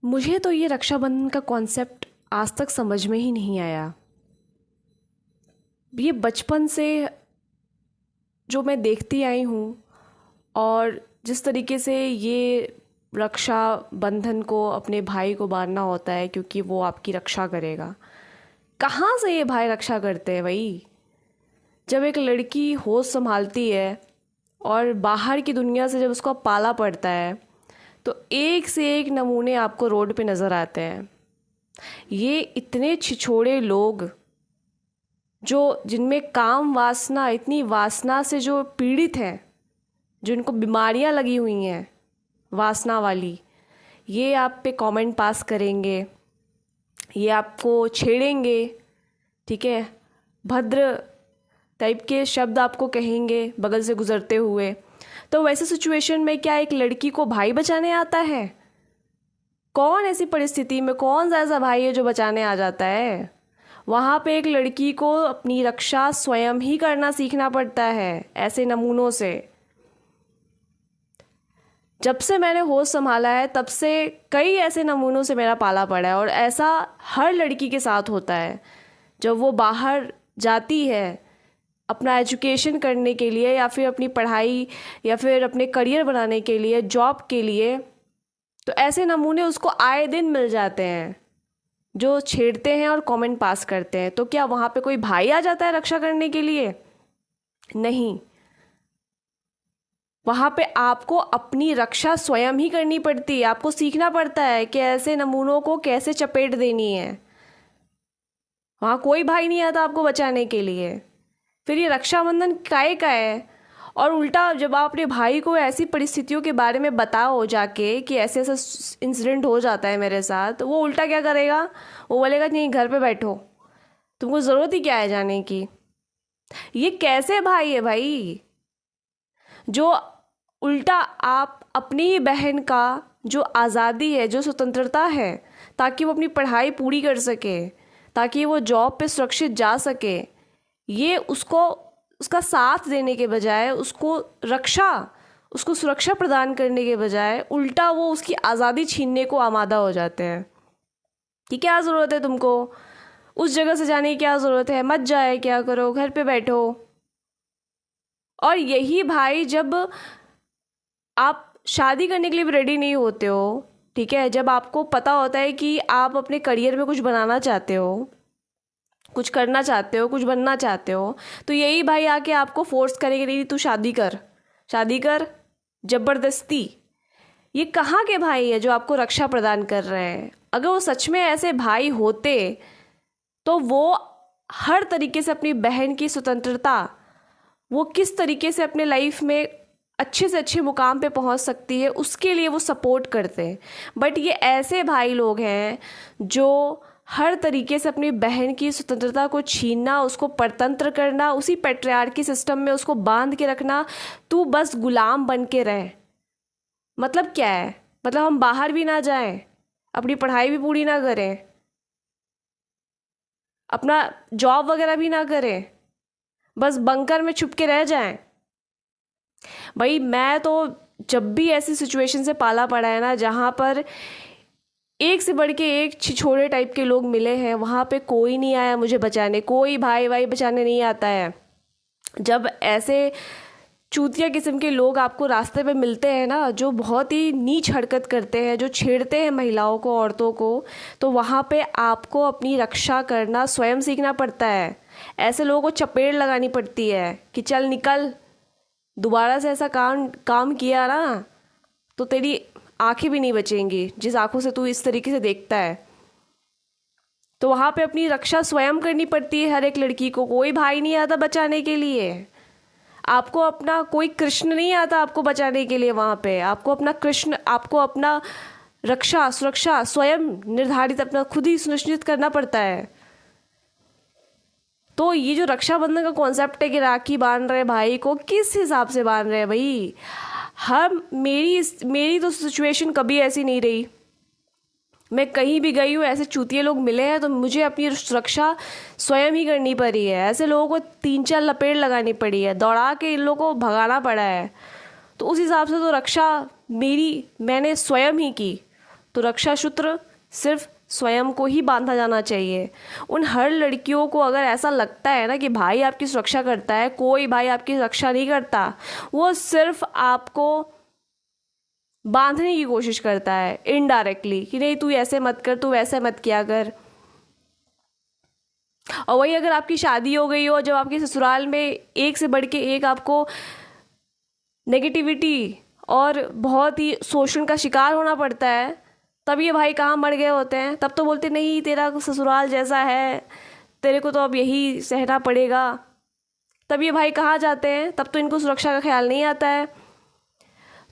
मुझे तो ये रक्षाबंधन का कॉन्सेप्ट आज तक समझ में ही नहीं आया। ये बचपन से जो मैं देखती आई हूँ और जिस तरीके से ये रक्षा बंधन को अपने भाई को बांधना होता है क्योंकि वो आपकी रक्षा करेगा। कहाँ से ये भाई रक्षा करते हैं भाई? जब एक लड़की होश संभालती है और बाहर की दुनिया से जब उसको पाला पड़ता है तो एक से एक नमूने आपको रोड पे नज़र आते हैं। ये इतने छिछोड़े लोग जो जिनमें काम वासना इतनी वासना से जो पीड़ित हैं, जिनको बीमारियां लगी हुई हैं वासना वाली, ये आप पे कमेंट पास करेंगे, ये आपको छेड़ेंगे, ठीक है, भद्र टाइप के शब्द आपको कहेंगे बगल से गुजरते हुए। तो वैसे सिचुएशन में क्या एक लड़की को भाई बचाने आता है? कौन ऐसी परिस्थिति में कौन सा ऐसा भाई है जो बचाने आ जाता है? वहाँ पे एक लड़की को अपनी रक्षा स्वयं ही करना सीखना पड़ता है ऐसे नमूनों से। जब से मैंने होश संभाला है तब से कई ऐसे नमूनों से मेरा पाला पड़ा है और ऐसा हर लड़की के साथ होता है। जब वो बाहर जाती है अपना एजुकेशन करने के लिए या फिर अपनी पढ़ाई या फिर अपने करियर बनाने के लिए, जॉब के लिए, तो ऐसे नमूने उसको आए दिन मिल जाते हैं जो छेड़ते हैं और कमेंट पास करते हैं। तो क्या वहाँ पे कोई भाई आ जाता है रक्षा करने के लिए? नहीं, वहाँ पे आपको अपनी रक्षा स्वयं ही करनी पड़ती है। आपको सीखना पड़ता है कि ऐसे नमूनों को कैसे चपेट देनी है। वहाँ कोई भाई नहीं आता आपको बचाने के लिए। फिर ये रक्षाबंधन काहे का है? और उल्टा जब आप अपने भाई को ऐसी परिस्थितियों के बारे में बताओ जाके कि ऐसे ऐसा इंसिडेंट हो जाता है मेरे साथ, वो उल्टा क्या करेगा? वो बोलेगा नहीं, घर पे बैठो, तुमको ज़रूरत ही क्या है जाने की। ये कैसे भाई है भाई जो उल्टा आप अपनी ही बहन का जो आज़ादी है, जो स्वतंत्रता है, ताकि वो अपनी पढ़ाई पूरी कर सके, ताकि वो जॉब पे सुरक्षित जा सके, ये उसको उसका साथ देने के बजाय, उसको सुरक्षा प्रदान करने के बजाय उल्टा वो उसकी आज़ादी छीनने को आमादा हो जाते हैं कि क्या ज़रूरत है तुमको, उस जगह से जाने की क्या ज़रूरत है, मत जाए, क्या करो, घर पे बैठो। और यही भाई जब आप शादी करने के लिए भी रेडी नहीं होते हो, ठीक है, जब आपको पता होता है कि आप अपने करियर में कुछ बनाना चाहते हो, कुछ करना चाहते हो, कुछ बनना चाहते हो, तो यही भाई आके आपको फोर्स करेंगे, नहीं तू शादी कर, शादी कर, ज़बरदस्ती। ये कहाँ के भाई है जो आपको रक्षा प्रदान कर रहे हैं? अगर वो सच में ऐसे भाई होते तो वो हर तरीके से अपनी बहन की स्वतंत्रता, वो किस तरीके से अपने लाइफ में अच्छे से अच्छे मुकाम पे पहुंच सकती है, उसके लिए वो सपोर्ट करते हैं। बट ये ऐसे भाई लोग हैं जो हर तरीके से अपनी बहन की स्वतंत्रता को छीनना, उसको परतंत्र करना, उसी पैट्रियार्की सिस्टम में उसको बांध के रखना, तू बस गुलाम बन के रहे। मतलब क्या है? मतलब हम बाहर भी ना जाएं, अपनी पढ़ाई भी पूरी ना करें, अपना जॉब वगैरह भी ना करें, बस बंकर में छुप के रह जाएं। भाई मैं तो जब भी ऐसी सिचुएशन से पाला पड़ा है ना, जहाँ पर एक से बढ़ के एक छिछोरे टाइप के लोग मिले हैं, वहाँ पे कोई नहीं आया मुझे बचाने, कोई भाई भाई बचाने नहीं आता है। जब ऐसे चूतिया किस्म के लोग आपको रास्ते पे मिलते हैं ना, जो बहुत ही नीच हरकत करते हैं, जो छेड़ते हैं महिलाओं को, औरतों को, तो वहाँ पे आपको अपनी रक्षा करना स्वयं सीखना पड़ता है। ऐसे लोगों को चपेट लगानी पड़ती है कि चल निकल, दोबारा से ऐसा काम काम किया ना तो तेरी आंखें भी नहीं बचेंगी, जिस आंखों से तू इस तरीके से देखता है। तो वहाँ पे अपनी रक्षा स्वयं करनी पड़ती है हर एक लड़की को। कोई भाई नहीं आता बचाने के लिए, आपको अपना कोई कृष्ण नहीं आता आपको बचाने के लिए। वहाँ पे आपको अपना कृष्ण, आपको अपना रक्षा सुरक्षा स्वयं निर्धारित, अपना खुद ही सुनिश्चित करना पड़ता है। तो ये जो रक्षाबंधन का कॉन्सेप्ट है कि राखी बांध रहे भाई को, किस हिसाब से बांध रहे हैं भाई? हम मेरी तो सिचुएशन कभी ऐसी नहीं रही। मैं कहीं भी गई हूँ, ऐसे चूतिए लोग मिले हैं तो मुझे अपनी सुरक्षा स्वयं ही करनी पड़ी है। ऐसे लोगों को 3-4 लपेट लगानी पड़ी है, दौड़ा के इन लोगों को भगाना पड़ा है। तो उस हिसाब से तो रक्षा मैंने स्वयं ही की। तो रक्षा सूत्र सिर्फ स्वयं को ही बांधा जाना चाहिए। उन हर लड़कियों को अगर ऐसा लगता है ना कि भाई आपकी सुरक्षा करता है, कोई भाई आपकी रक्षा नहीं करता, वो सिर्फ आपको बांधने की कोशिश करता है इनडायरेक्टली, कि नहीं तू ऐसे मत कर, तू वैसे मत किया कर। और वही अगर आपकी शादी हो गई हो, जब आपके ससुराल में एक से बढ़ के एक आपको नेगेटिविटी और बहुत ही शोषण का शिकार होना पड़ता है, तब ये भाई कहाँ मर गए होते हैं। तब तो बोलते नहीं तेरा ससुराल जैसा है, तेरे को तो अब यही सहना पड़ेगा। तब ये भाई कहाँ जाते हैं, तब तो इनको सुरक्षा का ख्याल नहीं आता है।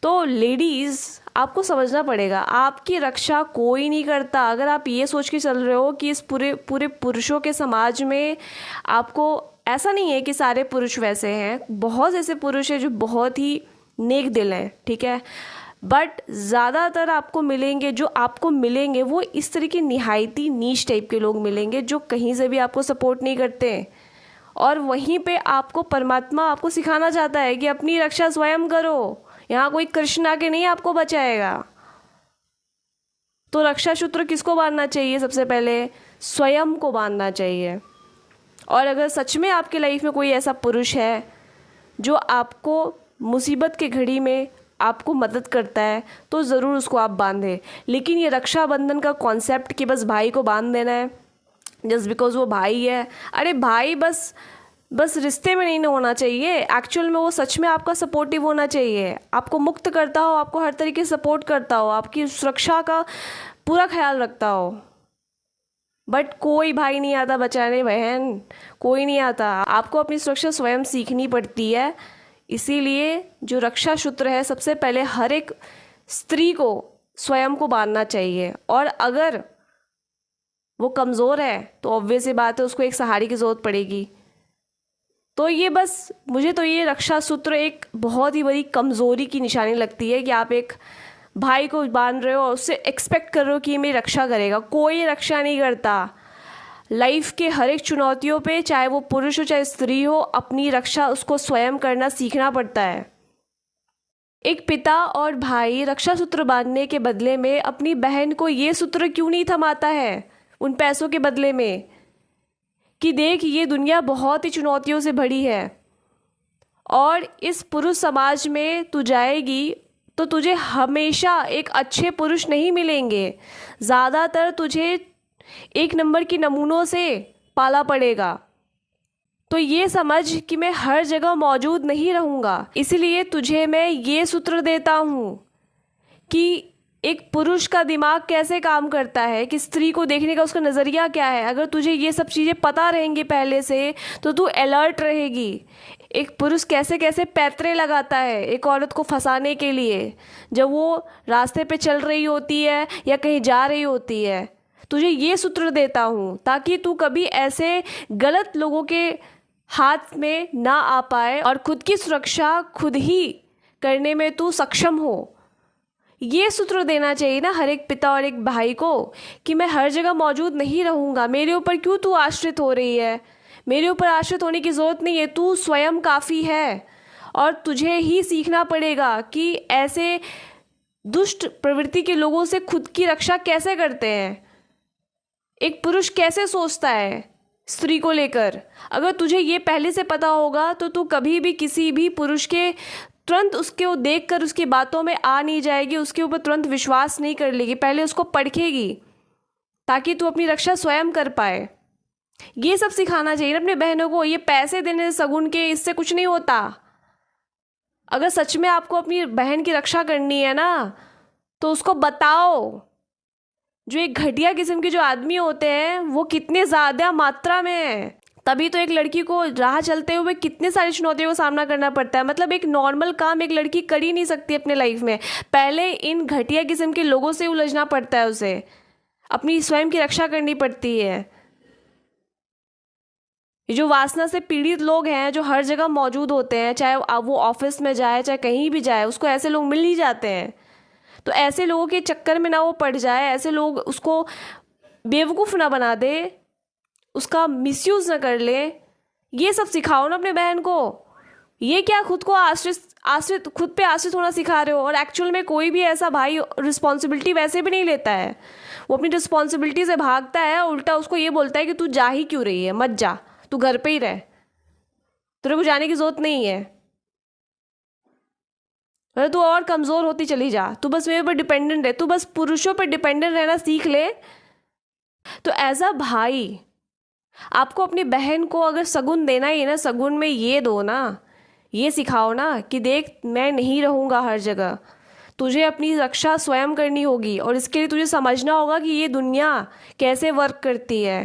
तो लेडीज़ आपको समझना पड़ेगा, आपकी रक्षा कोई नहीं करता। अगर आप ये सोच के चल रहे हो कि इस पूरे पूरे पुरुषों के समाज में आपको, ऐसा नहीं है कि सारे पुरुष वैसे हैं, बहुत ऐसे पुरुष हैं जो बहुत ही नेक दिल हैं, ठीक है, बट ज़्यादातर आपको मिलेंगे, जो आपको मिलेंगे वो इस तरह के निहायती नीच टाइप के लोग मिलेंगे जो कहीं से भी आपको सपोर्ट नहीं करते हैं। और वहीं पे आपको परमात्मा आपको सिखाना चाहता है कि अपनी रक्षा स्वयं करो, यहाँ कोई कृष्ण आके नहीं आपको बचाएगा। तो रक्षा सूत्र किसको बांधना चाहिए? सबसे पहले स्वयं को बांधना चाहिए। और अगर सच में आपके लाइफ में कोई ऐसा पुरुष है जो आपको मुसीबत के घड़ी में आपको मदद करता है, तो ज़रूर उसको आप बांधें। लेकिन ये रक्षाबंधन का कॉन्सेप्ट कि बस भाई को बांध देना है जस्ट बिकॉज वो भाई है, अरे भाई बस रिश्ते में नहीं होना चाहिए, एक्चुअल में वो सच में आपका सपोर्टिव होना चाहिए, आपको मुक्त करता हो, आपको हर तरीके से सपोर्ट करता हो, आपकी सुरक्षा का पूरा ख्याल रखता हो। बट कोई भाई नहीं आता बचाने, बहन कोई नहीं आता। आपको अपनी सुरक्षा स्वयं सीखनी पड़ती है। इसीलिए जो रक्षा सूत्र है, सबसे पहले हर एक स्त्री को स्वयं को बांधना चाहिए। और अगर वो कमज़ोर है तो ऑब्वियस सी बात है उसको एक सहारे की ज़रूरत पड़ेगी। तो ये बस मुझे तो ये रक्षा सूत्र एक बहुत ही बड़ी कमज़ोरी की निशानी लगती है कि आप एक भाई को बांध रहे हो और उससे एक्सपेक्ट कर रहे हो कि ये मेरी रक्षा करेगा। कोई रक्षा नहीं करता। लाइफ के हर एक चुनौतियों पे, चाहे वो पुरुष हो चाहे स्त्री हो, अपनी रक्षा उसको स्वयं करना सीखना पड़ता है। एक पिता और भाई रक्षा सूत्र बांधने के बदले में अपनी बहन को ये सूत्र क्यों नहीं थमाता है उन पैसों के बदले में, कि देख ये दुनिया बहुत ही चुनौतियों से भरी है और इस पुरुष समाज में तू जाएगी तो तुझे हमेशा एक अच्छे पुरुष नहीं मिलेंगे, ज़्यादातर तुझे एक नंबर के नमूनों से पाला पड़ेगा। तो ये समझ कि मैं हर जगह मौजूद नहीं रहूँगा, इसलिए तुझे मैं ये सूत्र देता हूँ कि एक पुरुष का दिमाग कैसे काम करता है, कि स्त्री को देखने का उसका नज़रिया क्या है। अगर तुझे ये सब चीज़ें पता रहेंगी पहले से तो तू अलर्ट रहेगी। एक पुरुष कैसे कैसे पैतरे लगाता है एक औरत को फंसाने के लिए, जब वो रास्ते पे चल रही होती है या कहीं जा रही होती है। तुझे ये सूत्र देता हूँ ताकि तू कभी ऐसे गलत लोगों के हाथ में ना आ पाए और खुद की सुरक्षा खुद ही करने में तू सक्षम हो। ये सूत्र देना चाहिए ना हर एक पिता और एक भाई को कि मैं हर जगह मौजूद नहीं रहूँगा, मेरे ऊपर क्यों तू आश्रित हो रही है, मेरे ऊपर आश्रित होने की ज़रूरत नहीं है, तू स्वयं काफ़ी है। और तुझे ही सीखना पड़ेगा कि ऐसे दुष्ट प्रवृत्ति के लोगों से खुद की रक्षा कैसे करते हैं, एक पुरुष कैसे सोचता है स्त्री को लेकर। अगर तुझे ये पहले से पता होगा तो तू कभी भी किसी भी पुरुष के तुरंत उसके देखकर उसकी बातों में आ नहीं जाएगी, उसके ऊपर तुरंत विश्वास नहीं कर लेगी, पहले उसको परखेगी ताकि तू अपनी रक्षा स्वयं कर पाए। ये सब सिखाना चाहिए अपने बहनों को। ये पैसे देने सगुन के इससे कुछ नहीं होता। अगर सच में आपको अपनी बहन की रक्षा करनी है ना तो उसको बताओ जो एक घटिया किस्म के जो आदमी होते हैं वो कितने ज़्यादा मात्रा में हैं। तभी तो एक लड़की को राह चलते हुए कितने सारी चुनौतियों का सामना करना पड़ता है। मतलब एक नॉर्मल काम एक लड़की कर ही नहीं सकती अपने लाइफ में, पहले इन घटिया किस्म के लोगों से उलझना पड़ता है, उसे अपनी स्वयं की रक्षा करनी पड़ती है। ये जो वासना से पीड़ित लोग हैं जो हर जगह मौजूद होते हैं, चाहे वो ऑफिस में जाए चाहे कहीं भी जाए, उसको ऐसे लोग मिल ही जाते हैं। तो ऐसे लोगों के चक्कर में ना वो पड़ जाए, ऐसे लोग उसको बेवकूफ़ ना बना दे, उसका मिसयूज़ ना कर ले। ये सब सिखाओ ना अपने बहन को। ये क्या खुद को आश्रित, खुद पे आश्रित होना सिखा रहे हो। और एक्चुअल में कोई भी ऐसा भाई रिस्पॉन्सिबिलिटी वैसे भी नहीं लेता है, वो अपनी रिस्पॉन्सिबिलिटी से भागता है, उल्टा उसको ये बोलता है कि तू जा ही क्यों रही है, मत जा, तू घर पे ही रह, तेरे को जाने की ज़रूरत नहीं है, अरे तू और कमज़ोर होती चली जा, तू बस मेरे पर डिपेंडेंट है, तू बस पुरुषों पर डिपेंडेंट रहना सीख ले। तो एज अ भाई आपको अपनी बहन को अगर शगुन देना ही है ना, शगुन में ये दो ना, ये सिखाओ ना कि देख मैं नहीं रहूँगा हर जगह, तुझे अपनी रक्षा स्वयं करनी होगी, और इसके लिए तुझे समझना होगा कि ये दुनिया कैसे वर्क करती है।